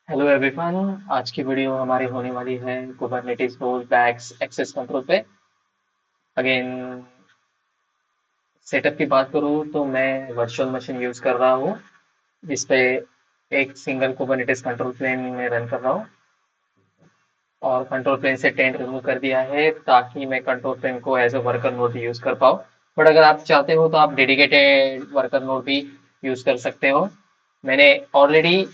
Hello everyone. आज की video हमारी होने वाली है कुबरनेटिस रोल बैक्स एक्सेस कंट्रोल पे। अगेन, सेटअप की बात करूँ तो मैं वर्चुअल मशीन यूज़ कर रहा हूँ जिस पे एक सिंगल कुबरनेटिस कंट्रोल प्लेन में रन कर रहा हूँ और कंट्रोल प्लेन से टेंट रिमूव कर दिया है ताकि मैं कंट्रोल प्लेन को as a worker node use कर पाऊँ। बट अगर आप चाहते हो तो आप डेडिकेटेड वर्कर नोड भी यूज़ कर सकते हो। मैंने ऑलरेडी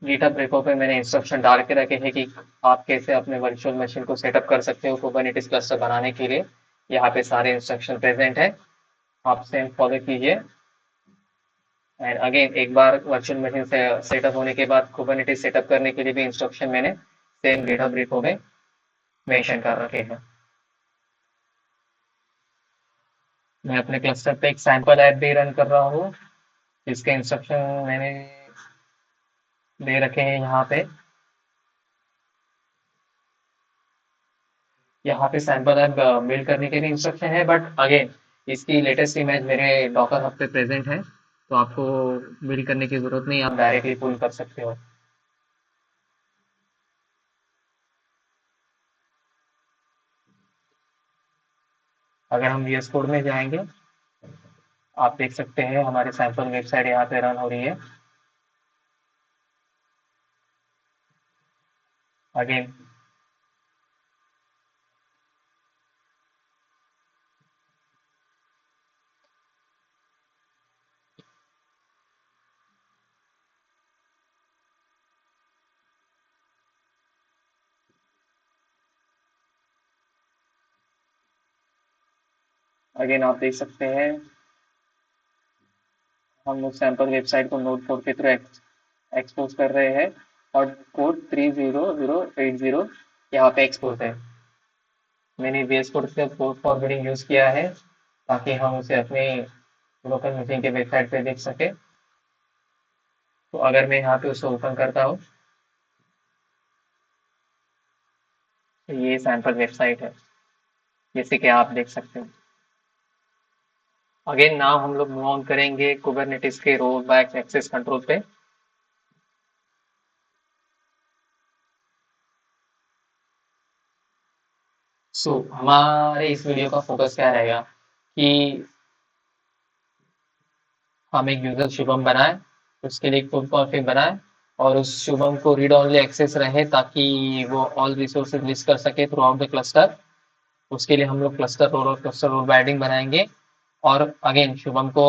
गिटहब रेपो पे मैंने इंस्ट्रक्शन डाल के रखे हैं कि आप कैसे अपने वर्चुअल मशीन को सेटअप कर सकते हो कुबरनेटिस क्लस्टर बनाने के लिए। यहाँ पे सारे इंस्ट्रक्शन प्रेजेंट है, आप सेम फॉलो कीजिए। एंड अगेन, एक बार वर्चुअल मशीन से सेटअप होने के बाद कुबरनेटिस सेटअप करने के लिए भी इंस्ट्रक्शन मैंने सेम गिटहब रेपो में मेंशन कर रखे हैं। मैं अपने क्लस्टर पे एक सैंपल ऐप भी रन कर रहा हूँ जिसके इंस्ट्रक्शन मैंने दे रखे हैं यहाँ पे। यहाँ पे सैंपल ऐप बिल्ड करने के लिए इंस्ट्रक्शन है, बट अगेन इसकी लेटेस्ट इमेज मेरे डॉकर हब पे प्रेजेंट है तो आपको बिल्ड करने की जरूरत नहीं, आप डायरेक्टली पुल कर सकते हो। अगर हम VS कोड में जाएंगे, आप देख सकते हैं हमारी सैंपल वेबसाइट यहाँ पे रन हो रही है। अगेन, आप देख सकते हैं हम उस सैंपल वेबसाइट को नोड कोड के थ्रू एक्सपोज कर रहे हैं और कोड 30080 यहाँ पे एक्सपोज है। मैंने VS कोड से पोर्ट फॉरवर्डिंग यूज किया है ताकि हम उसे अपनी लोकल मशीन के वेबसाइट पे देख सके। तो अगर मैं यहाँ पे उसे ओपन करता हूँ तो ये सैंपल वेबसाइट है जैसे कि आप देख सकते हैं। अगेन नाउ हम लोग मूव ऑन करेंगे कुबरनेटिस के रोल बैक एक्सेस कंट्रोल पे। हमारे इस वीडियो का फोकस क्या रहेगा कि हम एक यूजर शुभम बनाए, उसके लिए एक फुल कॉन्फ़िग बनाए और उस शुभम को रीड ओनली एक्सेस रहे ताकि वो ऑल रिसोर्सेज लिस्ट कर सके थ्रू आउट द क्लस्टर। उसके लिए हम लोग क्लस्टर रोल और क्लस्टर रोल बाइंडिंग बनाएंगे और अगेन शुभम को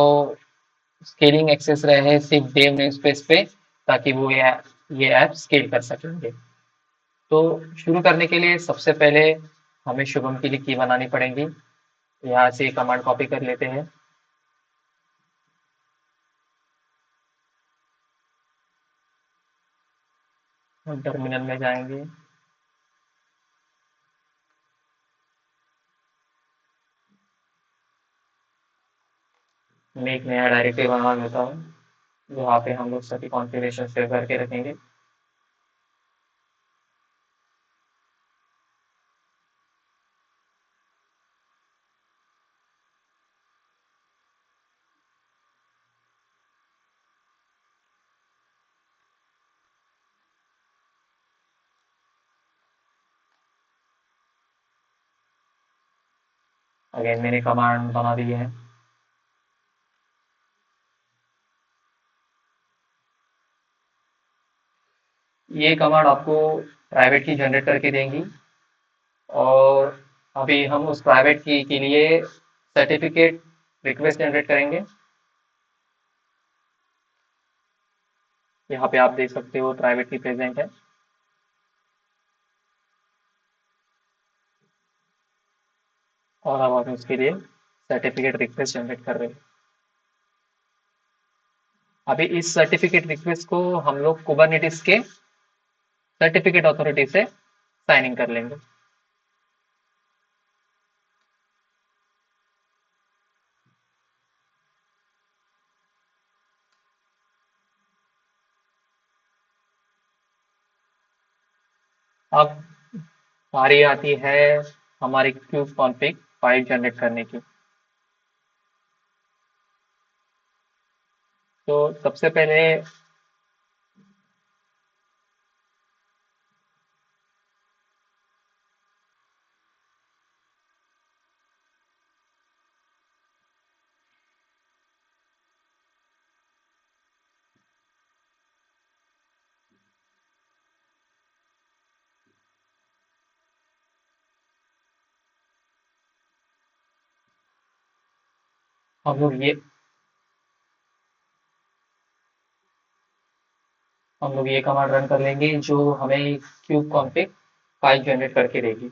स्केलिंग एक्सेस रहे सिर्फ डेव नेम स्पेस पे ताकि वो ये ऐप स्केल कर सकेंगे। तो शुरू करने के लिए सबसे पहले हमें शुभम के लिए की बनानी पड़ेगी। यहाँ से कमांड कॉपी कर लेते हैं। हम टर्मिनल में जाएंगे। मैं एक नया डायरेक्टरी बना लेता हूँ जहाँ पे हम लोग सभी कॉन्फ़िगरेशन सेव करके रखेंगे। अगेन मैंने कमांड बना दी है। ये कमांड आपको प्राइवेट की जनरेट करके देंगी और अभी हम उस प्राइवेट की के लिए सर्टिफिकेट रिक्वेस्ट जनरेट करेंगे। यहाँ पे आप देख सकते हो प्राइवेट की प्रेजेंट है और अब हम उसके लिए सर्टिफिकेट रिक्वेस्ट जनरेट कर रहे हैं। अभी इस सर्टिफिकेट रिक्वेस्ट को हम लोग कुबरनेटिस के सर्टिफिकेट अथॉरिटी से साइन इन कर लेंगे। अब बारी आती है हमारी क्यूब कॉन्फ़िग फाइल जनरेट करने की। तो सबसे पहले हम लोग ये हम लोग ये कमांड रन कर लेंगे जो हमें क्यूब कॉन्फ़िग फाइल जनरेट करके देगी।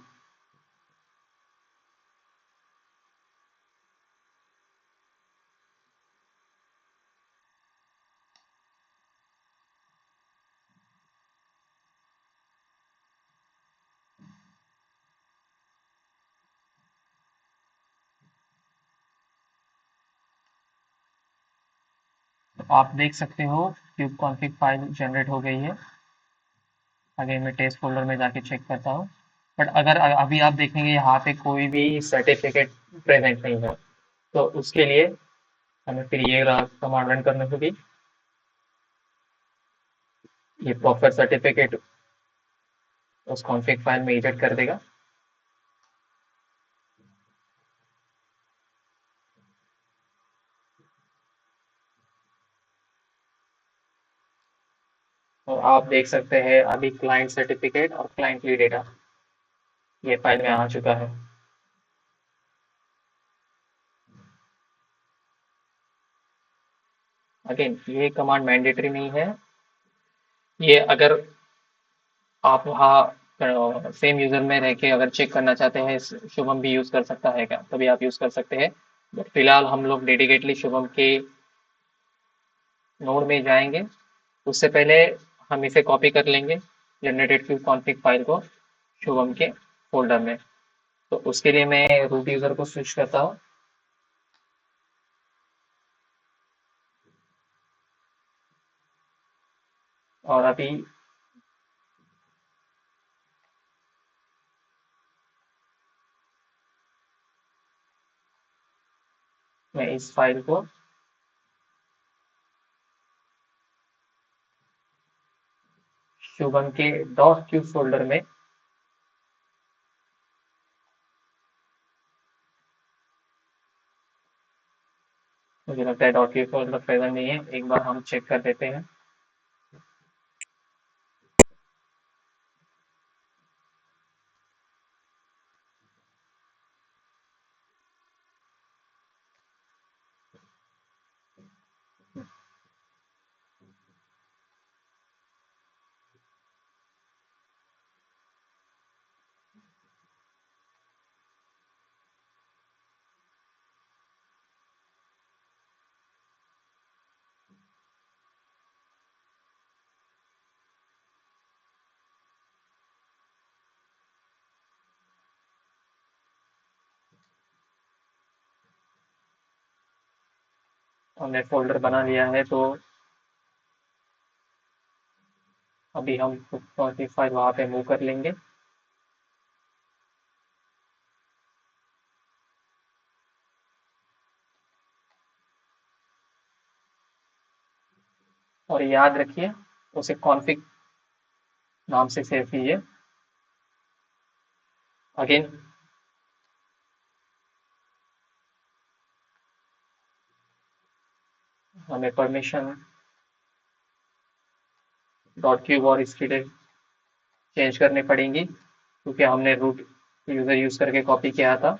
तो आप देख सकते हो क्यूब कॉन्फ़िग फाइल जनरेट हो गई है। अगेन मैं टेस्ट फ़ोल्डर में जाके चेक करता हूँ। बट अगर अभी आप देखेंगे यहाँ पे कोई भी सर्टिफ़िकेट प्रेज़ेंट नहीं है, तो उसके लिए हमें फिर ये कमांड रन करनी होगी। ये प्रॉपर सर्टिफ़िकेट उस कॉन्फ़िग फाइल में एडिट कर देगा। और आप देख सकते हैं अभी क्लाइंट सर्टिफ़िकेट और क्लाइंट ली डेटा ये फाइल में आ चुका है। अगेन ये कमांड मैंडेटरी नहीं है। ये अगर आप वहाँ सेम यूज़र में रह के अगर चेक करना चाहते हैं शुभम भी यूज़ कर सकता है क्या, तभी आप यूज़ कर सकते हैं। बट फिलहाल हम लोग डेडिकेटली शुभम के नोड में जाएंगे। उससे पहले हम इसे कॉपी कर लेंगे जनरेटेड क्यूब कॉन्फ़िग फाइल को शुभम के फोल्डर में। तो उसके लिए मैं रूट यूज़र को स्विच करता हूँ और अभी मैं इस फाइल को शुभम के डॉट क्यूब फोल्डर में मुझे लगता है डॉट क्यूब फोल्डर प्रेजेंट नहीं है। एक बार हम चेक कर देते हैं। हमने फोल्डर बना लिया है, तो अभी हम कॉन्फ़िग फाइल वहाँ पे मूव कर लेंगे। और याद रखिए उसे कॉन्फ़िग नाम से सेव कीजिए। अगेन हमें परमिशन डॉट क्यूब और इसकी चेंज करनी पड़ेंगी क्योंकि हमने रूट यूज़र यूज़ करके कॉपी किया था।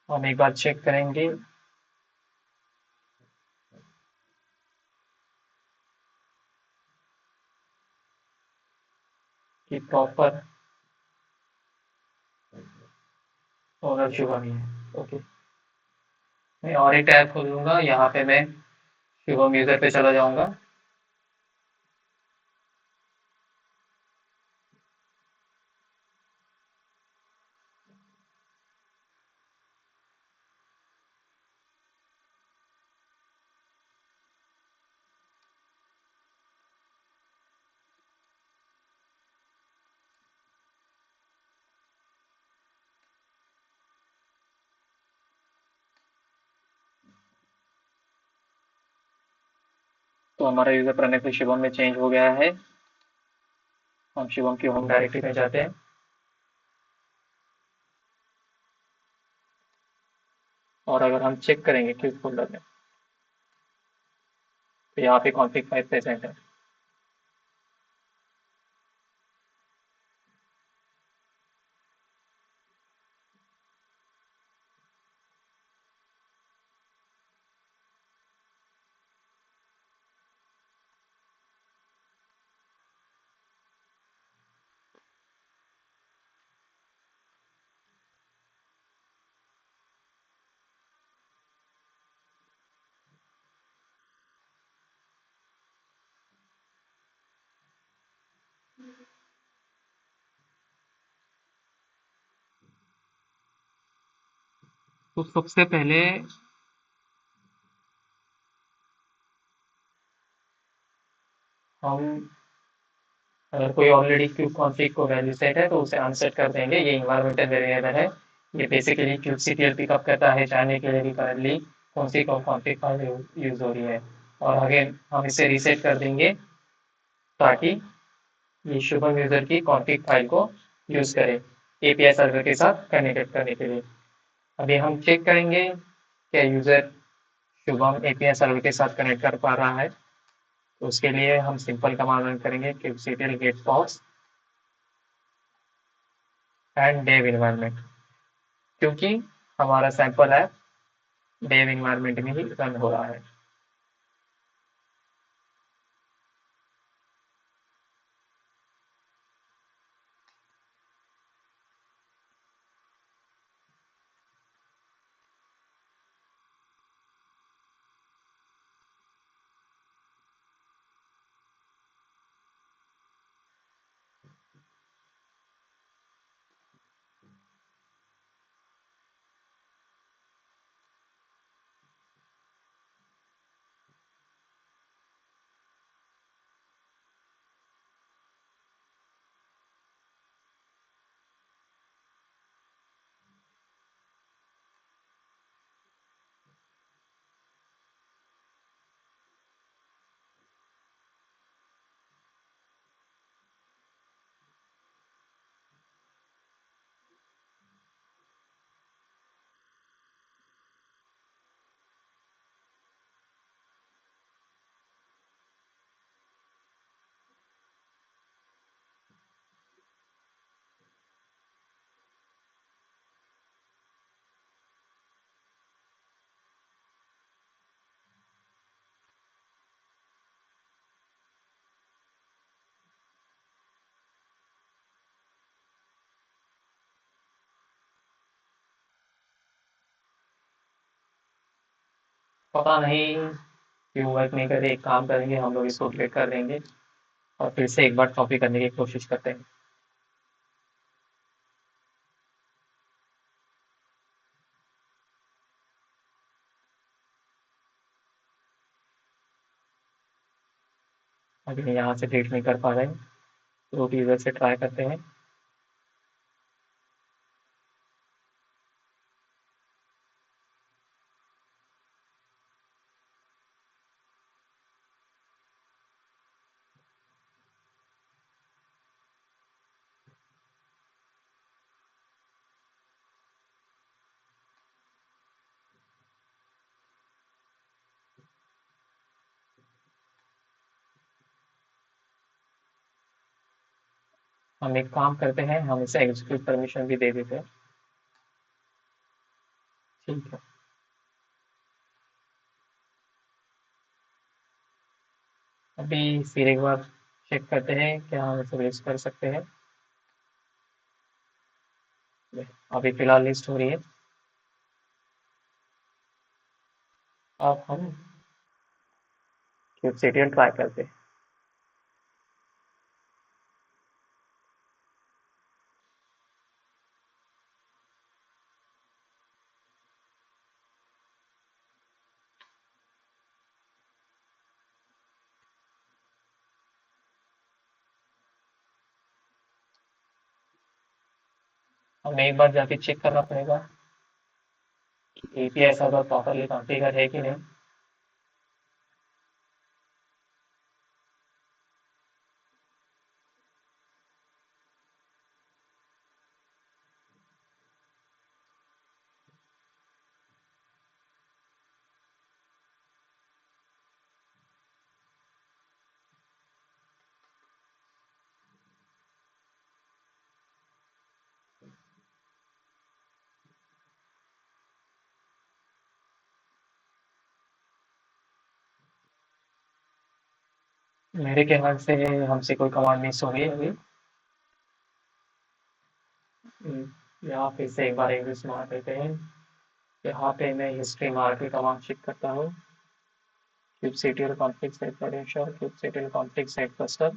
हम एक बार चेक करेंगे कि प्रॉपर ओनर शुभम ही है। ओके, मैं और एक टैब खोल लूंगा, यहाँ पे मैं शुभम यूजर पे चला जाऊंगा। तो हमारा यूजर प्रीफिक्स शुभम में चेंज हो गया है। हम शुभम की होम डायरेक्टरी में जाते हैं और अगर हम चेक करेंगे क्यूब फोल्डर में, तो यहाँ पे कॉन्फिग फाइल प्रेजेंट है। तो सबसे पहले हम, अगर कोई ऑलरेडी क्यूब कॉन्फिग को वैल्यू सेट है तो उसे अनसेट कर देंगे। ये इन्वायरमेंटल वेरिएबल है। ये बेसिकली क्यूब सीटीएल पिकअप करता है जानने के लिए कि करंटली कौन सी कॉन्फिग फाइल यूज हो रही है। और अगेन हम इसे रीसेट कर देंगे ताकि ये शुभम यूजर की कॉन्फिग फाइल को यूज करे एपीआई सर्वर के साथ कनेक्ट करने के लिए। अभी हम चेक करेंगे क्या यूजर शुभम एपीआई सर्वर के साथ कनेक्ट कर पा रहा है। तो उसके लिए हम सिंपल कमांड रन करेंगे kubectl get box and dev environment, क्योंकि हमारा सैंपल ऐप डेव इन्वायरमेंट में ही रन हो रहा है। पता नहीं क्यों वर्क नहीं करे। एक काम करेंगे, हम लोग इसको डिलीट कर देंगे और फिर से एक बार कॉपी करने की कोशिश करते हैं। अभी यहाँ से डिलीट नहीं कर पा रहे हैं, रूट यूजर से ट्राई करते हैं। हम एक काम करते हैं, हम इसे एग्जीक्यूट परमिशन भी दे देते हैं। ठीक है। अभी फिर एक बार चेक करते हैं क्या हम इसे यूज कर सकते हैं। अभी फिलहाल लिस्ट हो रही है। अब हम क्यूबसिडियन ट्राई करते हैं। हमें एक बार जाके चेक करना पड़ेगा कि एपीआई सर्वर प्रॉपरली कॉन्फ़िगर है कि नहीं। मेरे ख्याल से हमसे कोई कमांड मिस हो गई अभी। यहाँ फिर से एक बार इंग्लिश मार देते हैं। यहाँ पे मैं हिस्ट्री मार के कमांड चेक करता हूँ। kubectl config set potential kubectl config set cluster।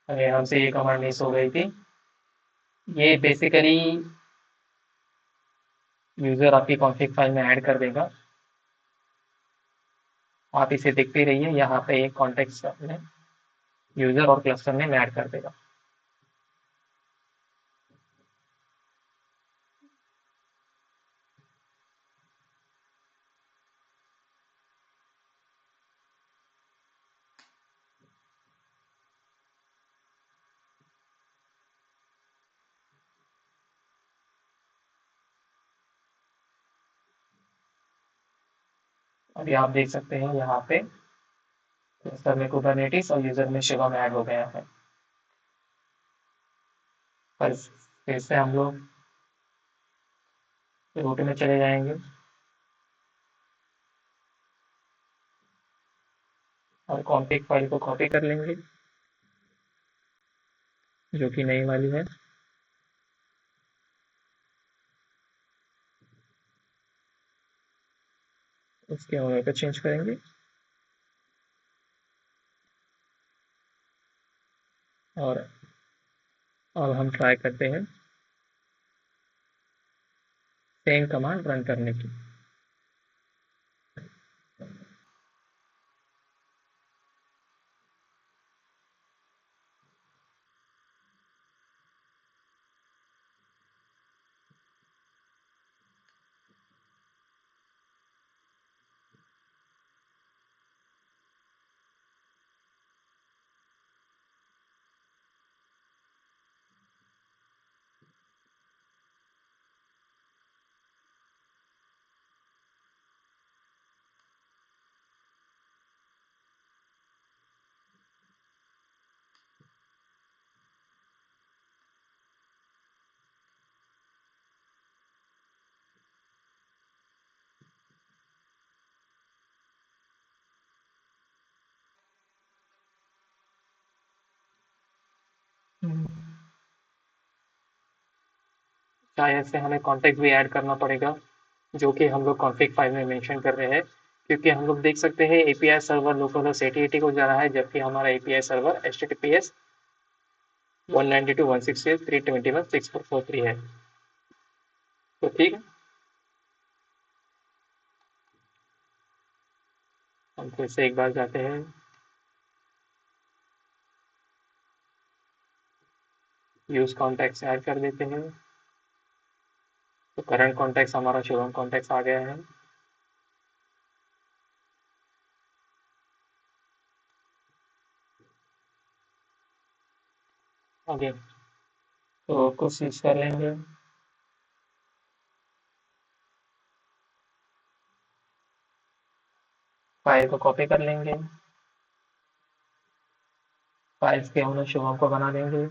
अरे हमसे ये कमांड मिस हो गई थी। ये बेसिकली यूजर आपकी कॉन्फ़िग फाइल में ऐड कर देगा। आप इसे देखते रहिए, यहाँ पे एक कॉन्टेक्स्ट में यूजर और क्लस्टर में ऐड कर देगा। अभी आप देख सकते हैं यहाँ पे क्लस्टर में कुबरनेटिस और यूजर में शिवम ऐड हो गया है। पर फिर से हम लोग रूट में चले जाएंगे और कॉन्फ़िग फाइल को कॉपी कर लेंगे जो कि नई वाली है। उसके ओनर को चेंज करेंगे और अब हम ट्राई करते हैं सेम कमांड रन करने की। शायद से हमें कॉन्टेक्ट भी ऐड करना पड़ेगा जो कि हम लोग कॉन्फ़िग फाइल में मेंशन कर रहे हैं, क्योंकि हम लोग देख सकते हैं एपीआई सर्वर लोकल होस्ट 8080 को जा रहा है जबकि हमारा एपीआई सर्वर https 192.168.321.6443 है। तो ठीक है, हम फिर से एक बार जाते हैं यूज कॉन्टैक्ट्स ऐड कर देते हैं। तो करंट कॉन्टैक्ट्स हमारा शिवम कॉन्टैक्ट्स आ गया है। ओके, तो कोशिश कर लेंगे। फाइल को कॉपी कर लेंगे, फाइल्स के ओनर शिवम को बना देंगे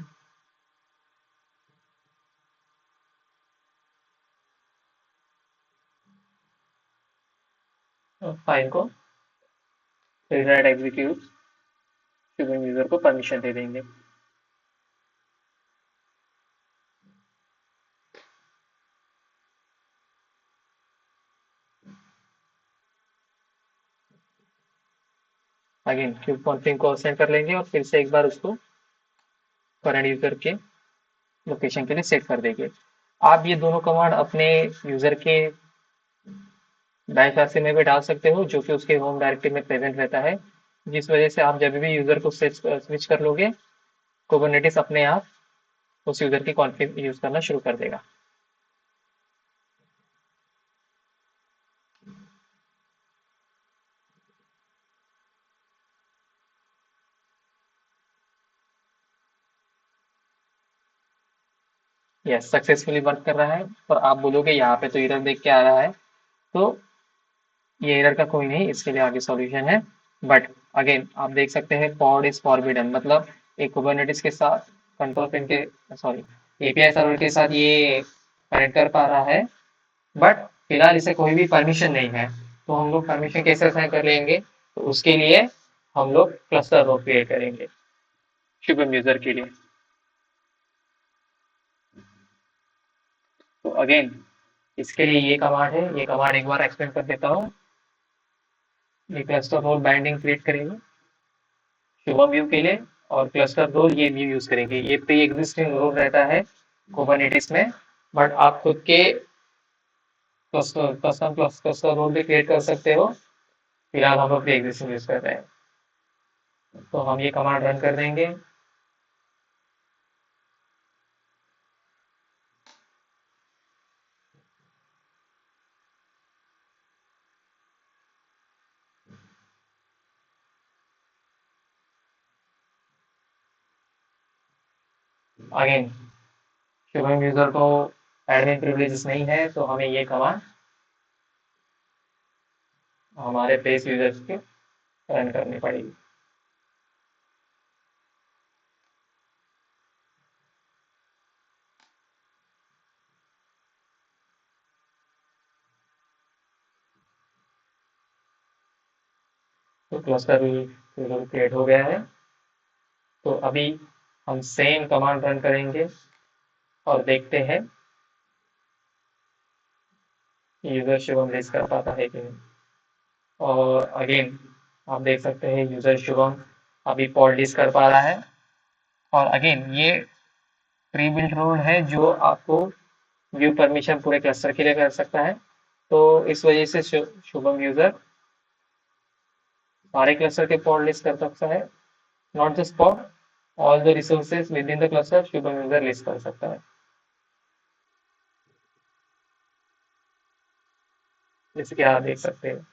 फाइल को रीड एग्जीक्यूट शुभम यूजर को परमिशन दे देंगे। अगेन क्यूब कॉन्फिग को सेंड कर लेंगे और फिर से एक बार उसको करंट यूजर के लोकेशन के लिए सेट कर देंगे। आप ये दोनों कमांड अपने यूजर के बैश आरसी में भी डाल सकते हो, जो कि उसके होम डायरेक्टरी में प्रेजेंट रहता है, जिस वजह से आप जब भी यूजर को स्विच कर लोगे, कुबरनेटिस अपने आप उस यूजर की कॉन्फ़िग यूज करना शुरू कर देगा। यस, सक्सेसफुली वर्क कर रहा है। और आप बोलोगे यहाँ पे तो एरर देख के आ रहा है, तो ये एरर का कोई नहीं, इसके लिए आगे सॉल्यूशन है। बट अगेन आप देख सकते हैं पॉड इज फॉरबिडन, मतलब एक कुबरनेटिस के साथ कंट्रोल प्लेन के सॉरी एपीआई सर्वर के साथ ये कनेक्ट कर पा रहा है, बट फिलहाल इसे कोई भी परमिशन नहीं है। तो हम लोग परमिशन कैसे असाइन कर लेंगे? तो उसके लिए हम लोग क्लस्टर रो क्रिएट करेंगे शुभम यूजर के लिए। तो अगेन इसके लिए ये कमांड है, ये कमांड एक बार एक्सप्लेन कर देता हूँ। ये क्लस्टर रोल बाइंडिंग क्रिएट करेंगे शुभम व्यू के लिए, और क्लस्टर रोल ये व्यू यूज करेंगे। ये प्री एग्जिस्टिंग रोल रहता है कुबरनेटिस में, बट आप खुद के कस्टम क्लस्टर रोल भी क्रिएट कर सकते हो। फिलहाल हम लोग प्री एग्जिस्टिंग यूज कर रहे हैं, तो हम ये कमांड रन कर देंगे। अगेन शुभम यूजर को एडमिन प्रिविलेजेस नहीं है, तो हमें ये कमांड हमारे बेस यूजर्स के रन करनी पड़ेगी। तो क्लस्टर क्रिएट हो गया है। तो अभी हम सेम कमांड रन करेंगे और देखते हैं यूजर शुभम रेस कर पाता है कि नहीं। और अगेन आप देख सकते हैं यूजर शुभम अभी पॉल लिस्ट कर पा रहा है। और अगेन ये प्री बिल्ट रूल है जो आपको व्यू परमिशन पूरे क्लस्टर के लिए कर सकता है। तो इस वजह से शुभम यूजर सारे क्लस्टर के पॉड लिस्ट कर सकता है, not just pod, all the resources with in the cluster Shubham user list कर सकता है, जैसे कि आप देख सकते हैं।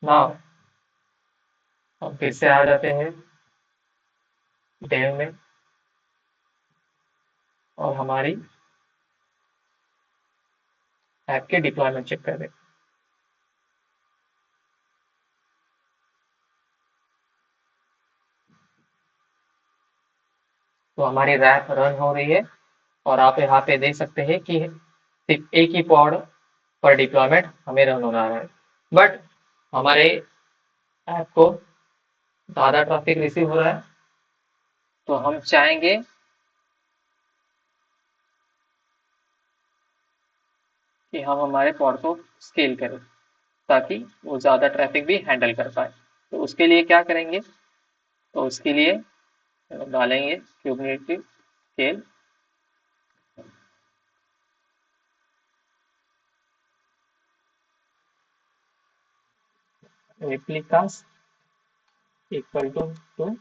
नाउ हम फिर से आ जाते हैं डेव में और हमारी ऐप के डिप्लॉयमेंट चेक कर रहे हैं। तो हमारी रैप रन हो रही है और आप यहाँ पे देख सकते हैं कि सिर्फ एक ही पॉड पर डिप्लॉयमेंट हमें रन हो रहा है, बट हमारे ऐप को ज़्यादा ट्रैफिक रिसीव हो रहा है। तो हम चाहेंगे कि हम हमारे पॉड को स्केल करें ताकि वो ज़्यादा ट्रैफिक भी हैंडल कर पाए। तो उसके लिए क्या करेंगे? तो उसके लिए डालेंगे क्यूबनेटिव स्केल replicas equal to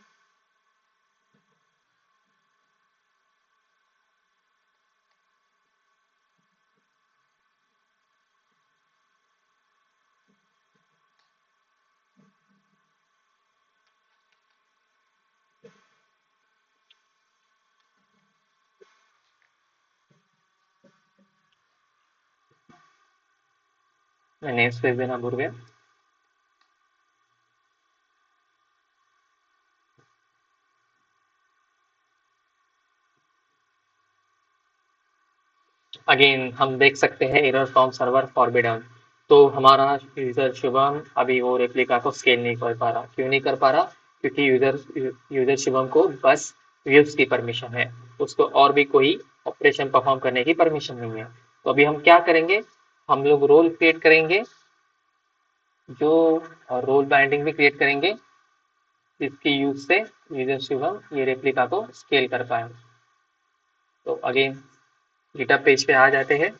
मैं नेम स्पेस देना भूल गया। अगेन हम देख सकते हैं एरर फ्रॉम सर्वर फॉरबिडन। तो हमारा यूजर शुभम अभी वो रेप्लिका को स्केल नहीं कर पा रहा। क्यों नहीं कर पा रहा? क्योंकि यूजर यूजर शुभम को बस व्यूज की परमिशन है, उसको और भी कोई ऑपरेशन परफॉर्म करने की परमिशन नहीं है। तो अभी हम क्या करेंगे, हम लोग रोल क्रिएट करेंगे, जो रोल बाइंडिंग भी क्रिएट करेंगे जिसकी यूज से यूजर शुभम ये रेप्लिका को स्केल कर पाए। तो अगेन गिटहब पेज पे आ जाते हैं।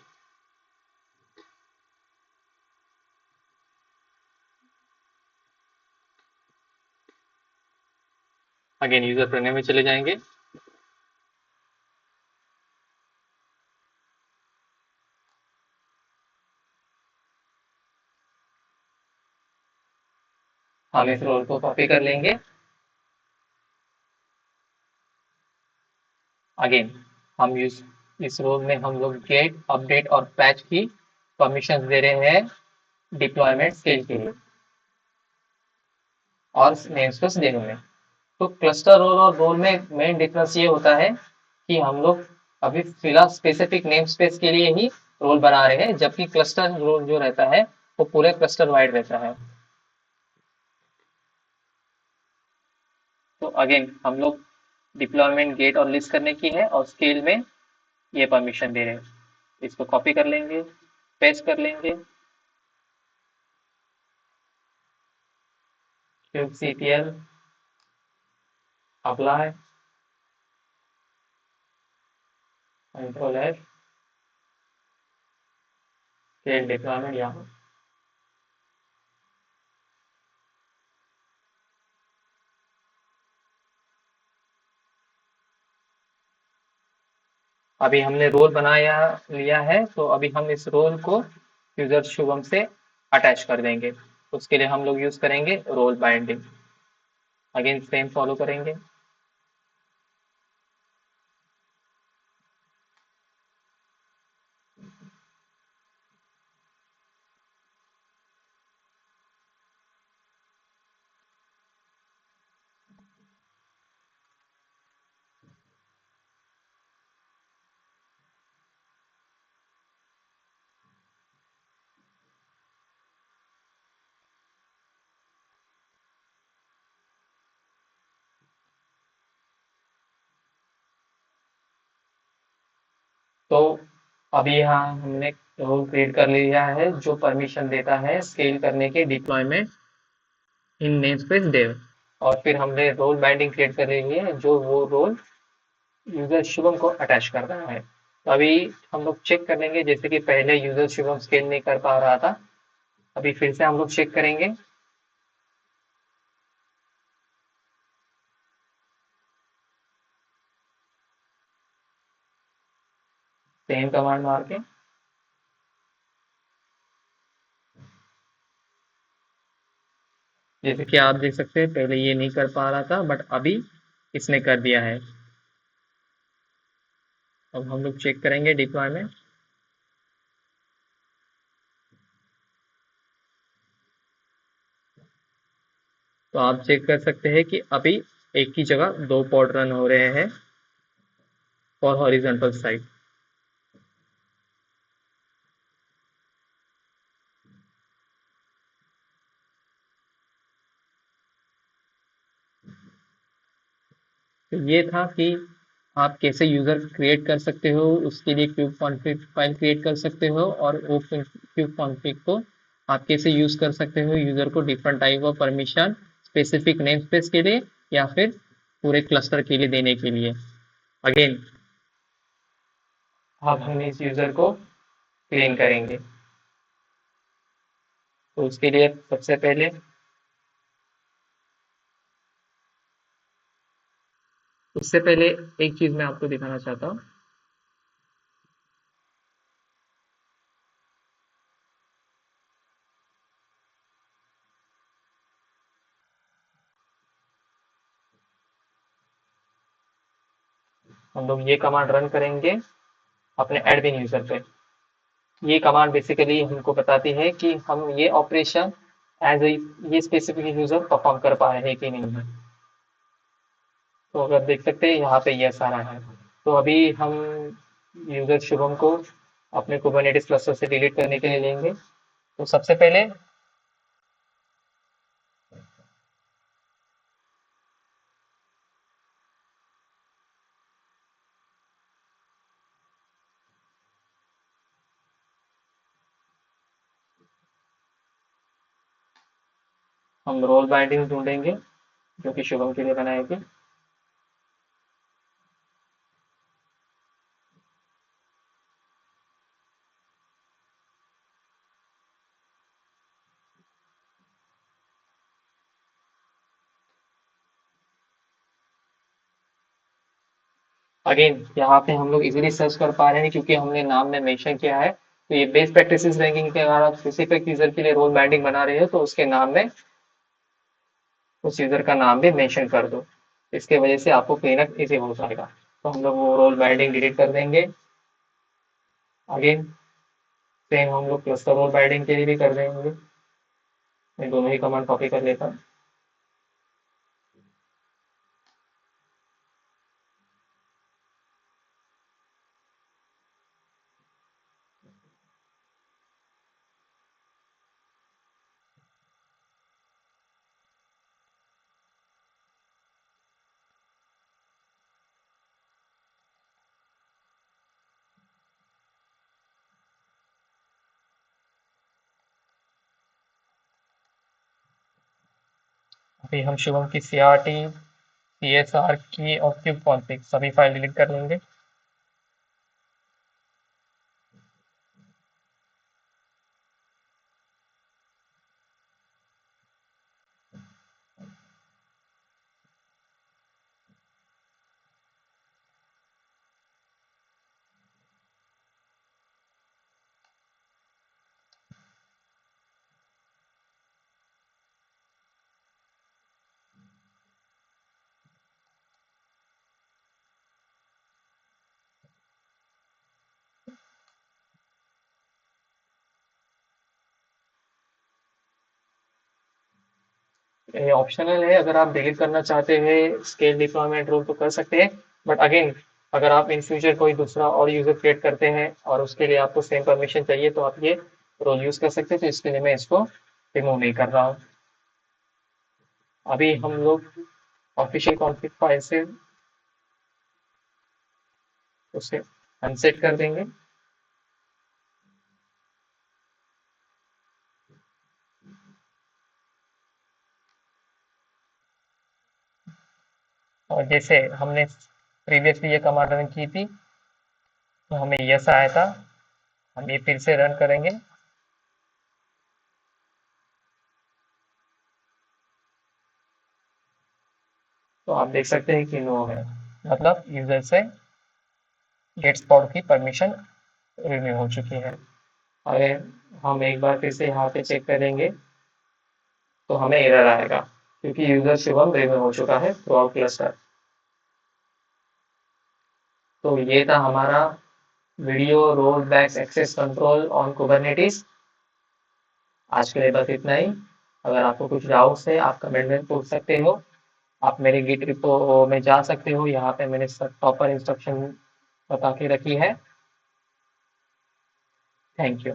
अगेन यूजर प्रोनेम में चले जाएंगे। हम इस रोल को कॉपी कर लेंगे। अगेन हम इस रोल में हम लोग गेट अपडेट और पैच की परमिशन दे रहे हैं डिप्लॉयमेंट स्केल के लिए और नेम स्पेस देने में। तो क्लस्टर रोल और रोल में मेन डिफरेंस ये होता है कि हम लोग अभी फिलहाल स्पेसिफिक नेम स्पेस के लिए ही रोल बना रहे हैं, जबकि क्लस्टर रोल जो रहता है वो पूरे क्लस्टर वाइड रहता है। तो अगेन हम लोग डिप्लॉयमेंट गेट और लिस्ट करने की है और स्केल में ये परमिशन दे रहे हैं। इसको कॉपी कर लेंगे, पेस्ट कर लेंगे, kubectl apply, control F, scale deployment यहाँ। अभी हमने रोल बनाया लिया है, तो अभी हम इस रोल को यूजर शुभम से अटैच कर देंगे। उसके लिए हम लोग यूज करेंगे role binding. Again same follow करेंगे। तो अभी यहाँ हमने रोल क्रिएट कर लिया है जो परमिशन देता है स्केल करने के डिप्लॉयमेंट इन नेमस्पेस डेव। और फिर हमने रोल बाइंडिंग क्रिएट कर रही है जो वो रोल यूजर शुभम को अटैच कर रहा है। तो अभी हम लोग चेक कर लेंगे, जैसे कि पहले यूजर शुभम स्केल नहीं कर पा रहा था, अभी फिर से हम लोग चेक करेंगे। सेम कमांड मार के जैसे कि आप देख सकते हैं पहले ये नहीं कर पा रहा था बट अभी इसने कर दिया है। अब हम लोग चेक करेंगे डिप्लॉयमेंट। तो आप चेक कर सकते हैं कि अभी एक की जगह दो पॉड रन हो रहे हैं फॉर हॉरिजॉन्टल साइड। तो ये था कि आप कैसे यूजर क्रिएट कर सकते हो, उसके लिए क्यूब कॉन्फ़िग फाइल क्रिएट कर सकते हो और वो क्यूब कॉन्फ़िग को आप कैसे यूज कर सकते हो यूजर को different type of permission specific name space के लिए या फिर पूरे क्लस्टर के लिए देने के लिए। अगेन अब हम इस यूजर को क्लीन करेंगे। तो उसके लिए सबसे पहले उससे पहले एक चीज मैं आपको दिखाना चाहता हूँ। हम लोग ये कमांड रन करेंगे अपने एडमिन यूजर पे। ये कमांड बेसिकली हमको बताती है कि हम ये ऑपरेशन एज ए ये स्पेसिफिक यूजर परफॉर्म कर पा रहे हैं कि नहीं है। तो अगर देख सकते हैं यहाँ पे यस आ रहा है। तो अभी हम यूजर शुभम को अपने कुबरनेटिस क्लस्टर से डिलीट करने के लिए लेंगे। तो सबसे पहले हम रोल बाइंडिंग ढूंढेंगे जो कि शुभम के लिए बनाएगी। अगेन यहाँ पे हम लोग इजीली सर्च कर पा रहे हैं क्योंकि हमने नाम में मेंशन किया है। तो ये बेस्ट प्रैक्टिसेस रैंकिंग के अगर आप स्पेसिफिक यूजर के लिए रोल बाइंडिंग बना रहे हो तो उसके नाम में उस यूजर का नाम भी मेंशन कर दो। इसके वजह से आपको क्लीनअप इजी हो जाएगा। तो हम लोग वो रोल बाइंडिंग डिलीट कर देंगे। अगेन सेम हम लोग क्लस्टर रोल बाइंडिंग के लिए भी कर देंगे। मैं दोनों ही कमांड कॉपी कर लेता हूँ। अभी हम शुभम की CRT, CSR की और क्यूब कॉन्फ़िग सभी फाइल डिलीट कर लेंगे। ये ऑप्शनल है, अगर आप डिलीट करना चाहते हैं स्केल डिप्लॉयमेंट रोल तो कर सकते हैं। बट अगेन अगर आप इन फ्यूचर कोई दूसरा और यूजर क्रिएट करते हैं और उसके लिए आपको सेम परमिशन चाहिए तो आप ये रोल यूज कर सकते हैं। तो इसके लिए मैं इसको रिमूव नहीं कर रहा हूँ। अभी हम लोग ऑफिशियल कॉन्फ़िग फाइल से उसे अनसेट कर देंगे। और जैसे हमने प्रीवियसली ये कमांड रन की थी तो हमें यस आया था। हम ये फिर से रन करेंगे। तो आप देख सकते हैं कि नो है, मतलब यूजर से गेट स्पॉट की परमिशन रिन्यू हो चुकी है। अगर हम एक बार फिर से यहाँ पे चेक करेंगे तो हमें एरर आएगा क्योंकि यूजर शुभम रिन्यू हो चुका है थ्रू आउट क्लस्टर। तो ये था हमारा वीडियो रोल बैक एक्सेस कंट्रोल ऑन कुबरनेटिस। आज के लिए बस इतना ही। अगर आपको कुछ डाउट्स है आप कमेंट में पूछ सकते हो। आप मेरे गिट रिपो में जा सकते हो, यहाँ पे मैंने सब प्रॉपर इंस्ट्रक्शन बता के रखी है। Thank you.